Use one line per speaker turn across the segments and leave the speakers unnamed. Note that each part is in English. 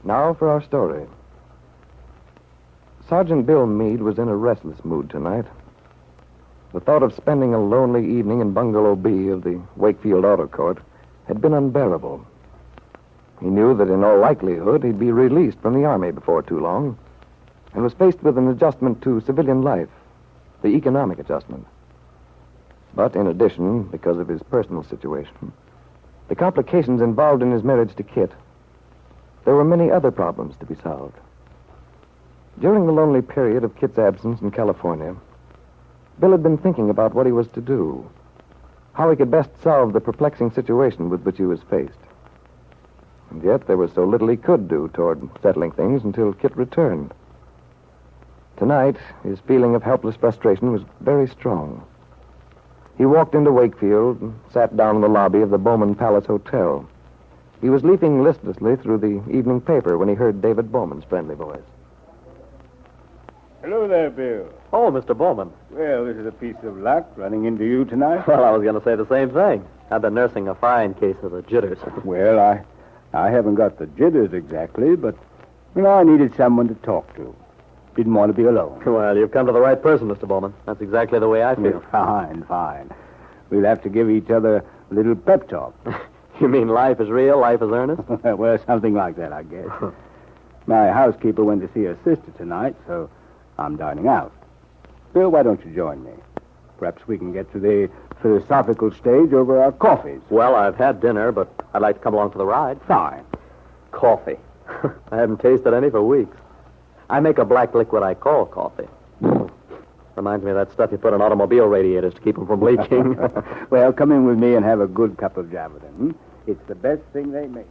Now for our story. Sergeant Bill Meade was in a restless mood tonight. The thought of spending a lonely evening in Bungalow B of the Wakefield Auto Court had been unbearable. He knew that in all likelihood he'd be released from the Army before too long, and was faced with an adjustment to civilian life, the economic adjustment. But in addition, because of his personal situation, the complications involved in his marriage to Kit, there were many other problems to be solved. During the lonely period of Kit's absence in California, Bill had been thinking about what he was to do, how he could best solve the perplexing situation with which he was faced. And yet there was so little he could do toward settling things until Kit returned. Tonight, his feeling of helpless frustration was very strong. He walked into Wakefield and sat down in the lobby of the Bowman Palace Hotel. He was leafing listlessly through the evening paper when he heard David Bowman's friendly voice.
Hello there, Bill.
Oh, Mr. Bowman.
Well, this is a piece of luck running into you tonight.
Well, I was going to say the same thing. I've been nursing a fine case of the jitters.
Well, I haven't got the jitters exactly, but, I needed someone to talk to. Didn't want to be alone.
Well, you've come to the right person, Mr. Bowman. That's exactly the way I feel.
Fine. We'll have to give each other a little pep talk.
You mean life is real, life is earnest?
Well, something like that, I guess. My housekeeper went to see her sister tonight, so I'm dining out. Bill, why don't you join me? Perhaps we can get to the philosophical stage over our coffees.
Well, I've had dinner, but I'd like to come along for the ride.
Fine.
Coffee. I haven't tasted any for weeks. I make a black liquid I call coffee. Reminds me of that stuff you put on automobile radiators to keep them from leaking.
Well, come in with me and have a good cup of Java. It's the best thing they make.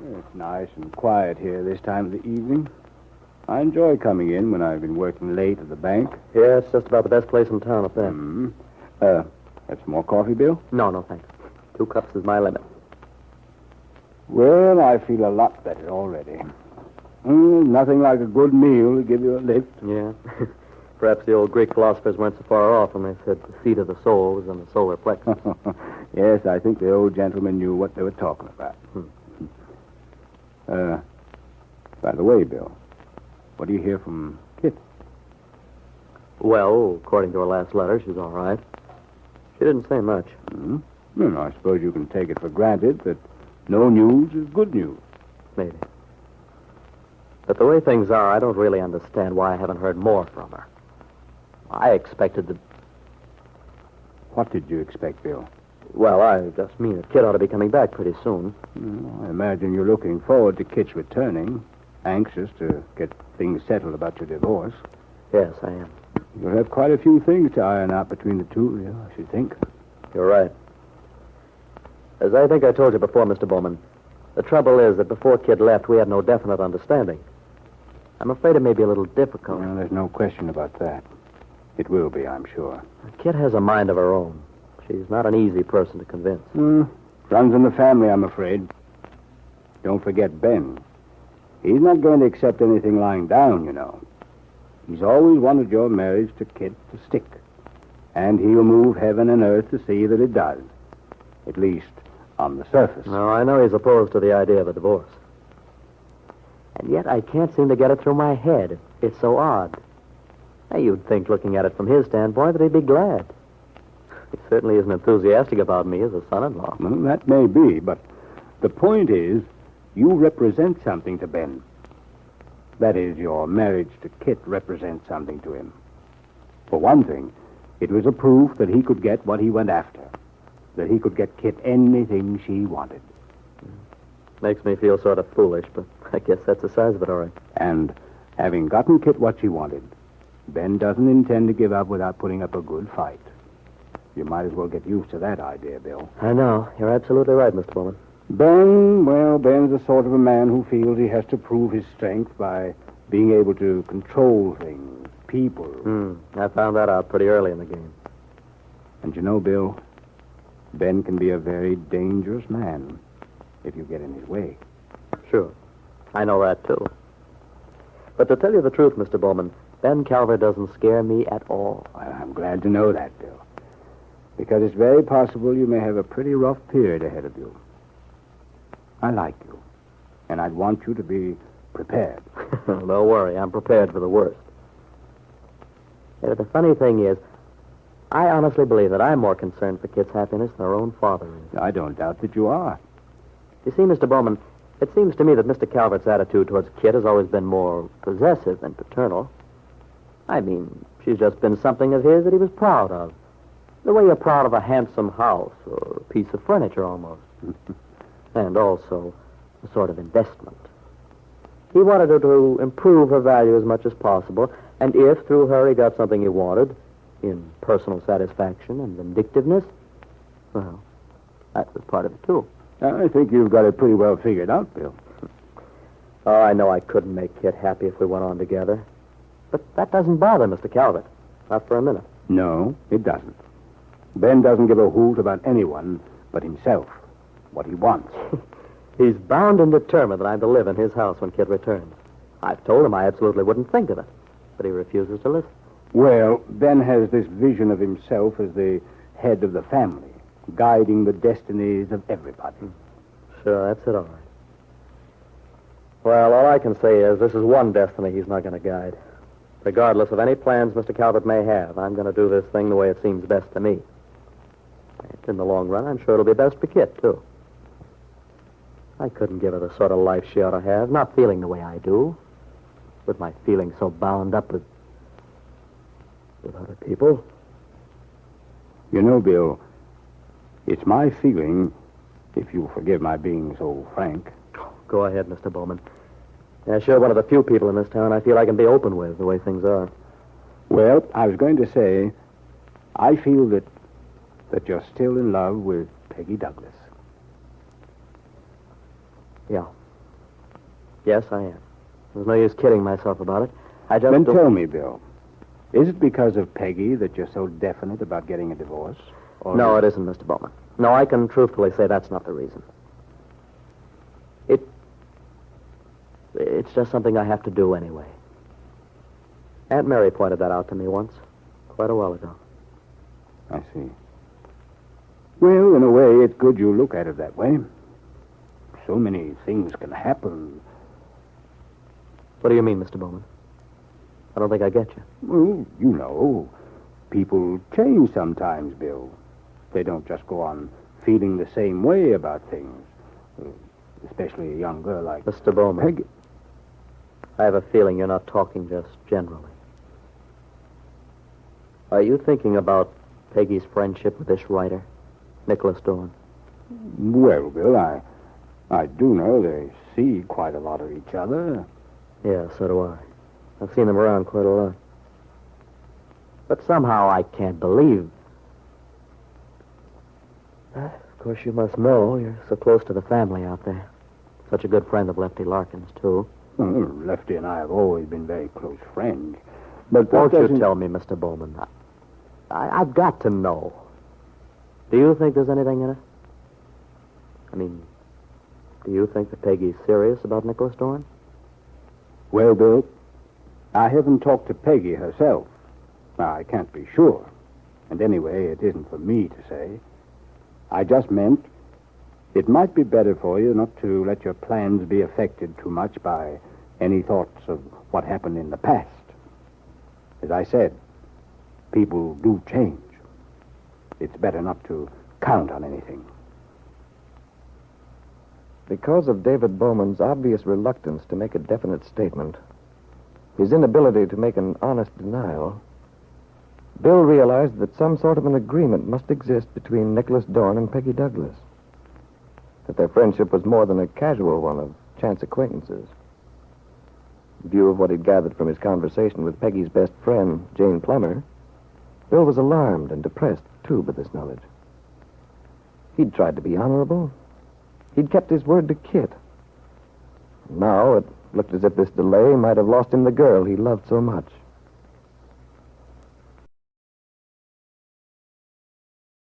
It's nice and quiet here this time of the evening. I enjoy coming in when I've been working late at the bank.
Yeah, it's just about the best place in town up there.
Have some more coffee, Bill?
No, thanks. 2 cups is my limit.
Well, I feel a lot better already. Nothing like a good meal to give you a lift.
Yeah. Perhaps the old Greek philosophers weren't so far off when they said the seat of the soul was in the solar plexus.
Yes, I think the old gentleman knew what they were talking about. By the way, Bill, what do you hear from Kit?
Well, according to her last letter, she's all right. She didn't say much.
Well, I suppose you can take it for granted that no news is good news.
Maybe. But the way things are, I don't really understand why I haven't heard more from her. I expected that...
What did you expect, Bill?
Well, I just mean that Kit ought to be coming back pretty soon.
I imagine you're looking forward to Kit's returning, anxious to get things settled about your divorce.
Yes, I am.
You'll have quite a few things to iron out between the two of you, I should think.
You're right. As I think I told you before, Mr. Bowman, the trouble is that before Kit left, we had no definite understanding. I'm afraid it may be a little difficult.
Well, there's no question about that. It will be, I'm sure.
Kit has a mind of her own. She's not an easy person to convince.
Runs in the family, I'm afraid. Don't forget Ben. He's not going to accept anything lying down, you know. He's always wanted your marriage to Kit to stick. And he'll move heaven and earth to see that it does. At least on the surface.
No, I know he's opposed to the idea of a divorce. And yet I can't seem to get it through my head. It's so odd. Now, you'd think, looking at it from his standpoint, that he'd be glad. He certainly isn't enthusiastic about me as a son-in-law.
Well, that may be, but the point is, you represent something to Ben. That is, your marriage to Kit represents something to him. For one thing, it was a proof that he could get what he went after. That he could get Kit anything she wanted.
Makes me feel sort of foolish, but I guess that's the size of it, all right.
And having gotten Kit what she wanted, Ben doesn't intend to give up without putting up a good fight. You might as well get used to that idea, Bill.
I know. You're absolutely right, Mr. Bowman.
Ben's the sort of a man who feels he has to prove his strength by being able to control things, people.
I found that out pretty early in the game.
And you know, Bill, Ben can be a very dangerous man if you get in his way.
Sure. I know that, too. But to tell you the truth, Mr. Bowman, Ben Calvert doesn't scare me at all.
Well, I'm glad to know that, Bill. Because it's very possible you may have a pretty rough period ahead of you. I like you, and I'd want you to be prepared.
Don't worry, I'm prepared for the worst. Yeah, the funny thing is, I honestly believe that I'm more concerned for Kit's happiness than her own father is.
I don't doubt that you are.
You see, Mr. Bowman, it seems to me that Mr. Calvert's attitude towards Kit has always been more possessive than paternal. I mean, she's just been something of his that he was proud of. The way you're proud of a handsome house or a piece of furniture, almost. And also a sort of investment. He wanted her to improve her value as much as possible, and if, through her, he got something he wanted, in personal satisfaction and vindictiveness, well, that was part of it, too.
I think you've got it pretty well figured out, Bill.
Oh, I know I couldn't make Kit happy if we went on together. But that doesn't bother Mr. Calvert. Not for a minute.
No, it doesn't. Ben doesn't give a hoot about anyone but himself, what he wants.
He's bound and determined that I'm to live in his house when Kit returns. I've told him I absolutely wouldn't think of it, but he refuses to listen.
Well, Ben has this vision of himself as the head of the family, guiding the destinies of everybody.
Sure, that's it, all right. Well, all I can say is this is one destiny he's not going to guide. Regardless of any plans Mr. Calvert may have, I'm going to do this thing the way it seems best to me. And in the long run, I'm sure it'll be best for Kit, too. I couldn't give her the sort of life she ought to have, not feeling the way I do, with my feelings so bound up with other people.
You know, Bill, it's my feeling, if you forgive my being so frank.
Go ahead, Mr. Bowman. Yeah, sure, one of the few people in this town I feel I can be open with, the way things are.
Well, I was going to say, I feel that you're still in love with Peggy Douglas.
Yeah. Yes, I am. There's no use kidding myself about it. I just
Then
don't...
tell me, Bill, is it because of Peggy that you're so definite about getting a divorce? Or
No, it isn't, Mr. Bowman. No, I can truthfully say that's not the reason. It's just something I have to do anyway. Aunt Mary pointed that out to me once, quite a while ago.
I see. Well, in a way, it's good you look at it that way. So many things can happen.
What do you mean, Mr. Bowman? I don't think I get you.
Well, you know, people change sometimes, Bill. They don't just go on feeling the same way about things. Especially a young girl like
Mr. Bowman.
Peggy.
I have a feeling you're not talking just generally. Are you thinking about Peggy's friendship with this writer, Nicholas Dorn?
Well, Bill, I do know they see quite a lot of each other.
Yeah, so do I. I've seen them around quite a lot. But somehow I can't believe... Of course, you must know you're so close to the family out there. Such a good friend of Lefty Larkin's, too.
Lefty and I have always been very close friends. But
Won't
that
you tell me, Mr. Bowman? I've got to know. Do you think there's anything in it? I mean, do you think that Peggy's serious about Nicholas Dorn?
Well, Bill, I haven't talked to Peggy herself. Now, I can't be sure. And anyway, it isn't for me to say. I just meant it might be better for you not to let your plans be affected too much by any thoughts of what happened in the past. As I said, people do change. It's better not to count on anything.
Because of David Bowman's obvious reluctance to make a definite statement, his inability to make an honest denial, Bill realized that some sort of an agreement must exist between Nicholas Dorn and Peggy Douglas. That their friendship was more than a casual one of chance acquaintances. In view of what he'd gathered from his conversation with Peggy's best friend, Jane Plummer, Bill was alarmed and depressed, too, by this knowledge. He'd tried to be honorable. He'd kept his word to Kit. Now it looked as if this delay might have lost him the girl he loved so much.